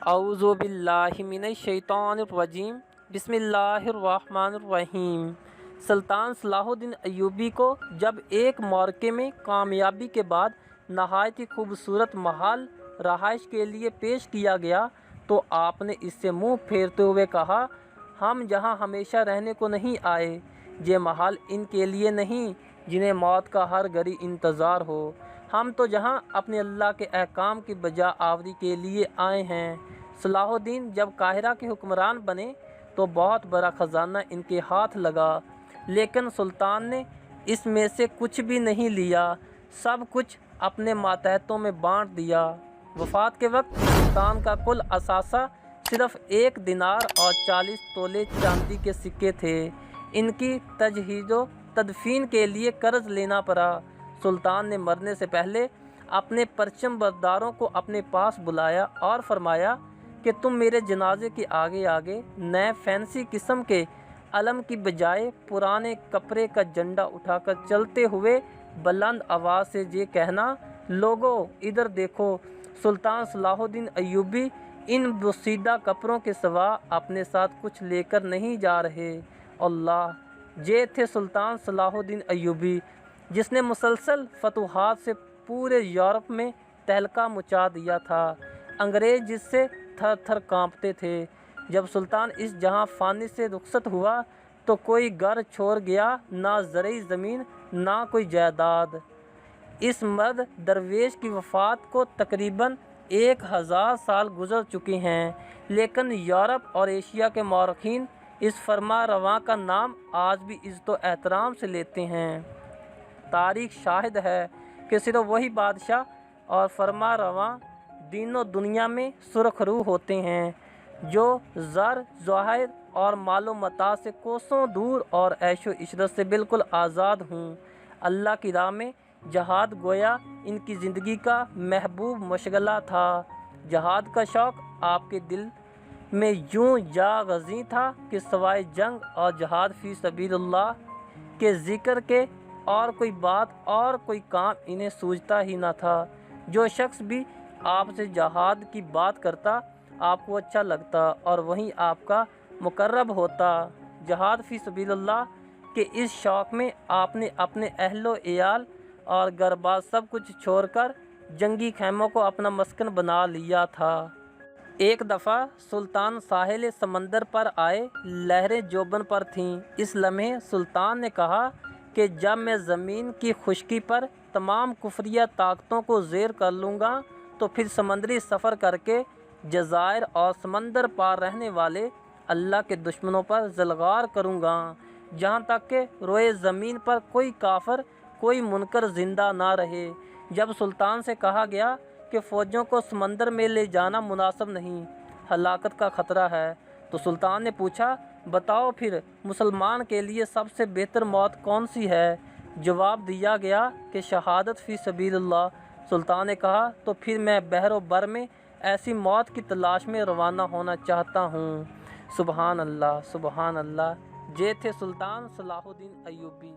औज़ु बिल्लाहि मिनश शैतानिर रजीम बिस्मिल्लाहिर्रहमानिर्रहीम। सुल्तान सलाहुद्दीन अय्यूबी को जब एक मौक़े में कामयाबी के बाद नहायत ही खूबसूरत महल रहाइश के लिए पेश किया गया तो आपने इससे मुँह फेरते हुए कहा, हम जहाँ हमेशा रहने को नहीं आए, ये महल इनके लिए नहीं जिन्हें मौत का हर घड़ी इंतज़ार हो। हम तो जहाँ अपने अल्लाह के अहकाम की बजा आवरी के लिए आए हैं। सलाहुद्दीन जब काहिरा के हुक्मरान बने तो बहुत बड़ा ख़जाना इनके हाथ लगा, लेकिन सुल्तान ने इसमें से कुछ भी नहीं लिया, सब कुछ अपने मातहतों में बांट दिया। वफ़ात के वक्त सुल्तान का कुल असासा सिर्फ 1 दिनार और 40 तोले चांदी के सिक्के थे। इनकी तजहीज़ो तदफीन के लिए कर्ज लेना पड़ा। सुल्तान ने मरने से पहले अपने परचम बरदारों को अपने पास बुलाया और फरमाया कि तुम मेरे जनाजे के आगे आगे नए फैंसी किस्म के अलम की बजाय पुराने कपड़े का झंडा उठाकर चलते हुए बुलंद आवाज़ से ये कहना, लोगों इधर देखो, सुल्तान सलाहुद्दीन अय्यूबी इन बुसीदा कपड़ों के सिवा अपने साथ कुछ लेकर नहीं जा रहे। अल्लाह, ये थे सुल्तान सलाहुद्दीन अय्यूबी जिसने मुसलसल फतूहात से पूरे यूरोप में तहलका मचा दिया था। अंग्रेज़ जिससे थर थर कांपते थे। जब सुल्तान इस जहां फ़ानी से रुखसत हुआ तो कोई घर छोड़ गया, ना ज़रई ज़मीन ना कोई जायदाद। इस मर्द दरवेश की वफ़ात को तकरीबन 1000 साल गुजर चुके हैं, लेकिन यूरोप और एशिया के मौरखीन इस फरमा रवां का नाम आज भी इज़्ज़त एहतराम से लेते हैं। तारीख़ शाहिद है कि सिर्फ वही बादशाह और फरमा रवां दीनों दुनिया में सुरखरू होते हैं जो ज़र ज़ाहिर और मालो मता से कोसों दूर और ऐशो इशरत से बिल्कुल आज़ाद हूँ। अल्लाह की राह में जहाद गोया इनकी ज़िंदगी का महबूब मशगला था। जहाद का शौक़ आपके दिल में यूँ जागज़ी था कि सवाए जंग और जहाद फ़ी सबीलिल्लाह के ज़िक्र के और कोई बात और कोई काम इन्हें सूझता ही न था। जो शख्स भी आपसे जहाद की बात करता आपको अच्छा लगता और वहीं आपका मुकर्रब होता। जहाद फ़ी सबीलिल्लाह के इस शौक़ में आपने अपने अहलो एयाल और घर-बार सब कुछ छोड़कर जंगी खैमों को अपना मस्कन बना लिया था। एक दफ़ा सुल्तान साहिल समंदर पर आए, लहरें जोबन पर थीं। इस लम्हे सुल्तान ने कहा कि जब मैं ज़मीन की खुश्की पर तमाम कुफरिया ताकतों को ज़ेर कर लूँगा तो फिर समंदरी सफ़र करके जज़ायर और समंदर पार रहने वाले अल्लाह के दुश्मनों पर ज़लगार करूँगा, जहाँ तक कि रोए ज़मीन पर कोई काफिर कोई मुनकर ज़िंदा ना रहे। जब सुल्तान से कहा गया कि फ़ौजों को समंदर में ले जाना मुनासिब नहीं, हलाकत का ख़तरा है, तो सुल्तान ने पूछा, बताओ फिर मुसलमान के लिए सबसे बेहतर मौत कौन सी है? जवाब दिया गया कि शहादत फ़ी सबीलिल्लाह। सुल्तान ने कहा, तो फिर मैं बहरो बर में ऐसी मौत की तलाश में रवाना होना चाहता हूँ। सुबहान अल्लाह, सुबहान अल्लाह। ये थे सुल्तान सलाहुद्दीन अय्यूबी।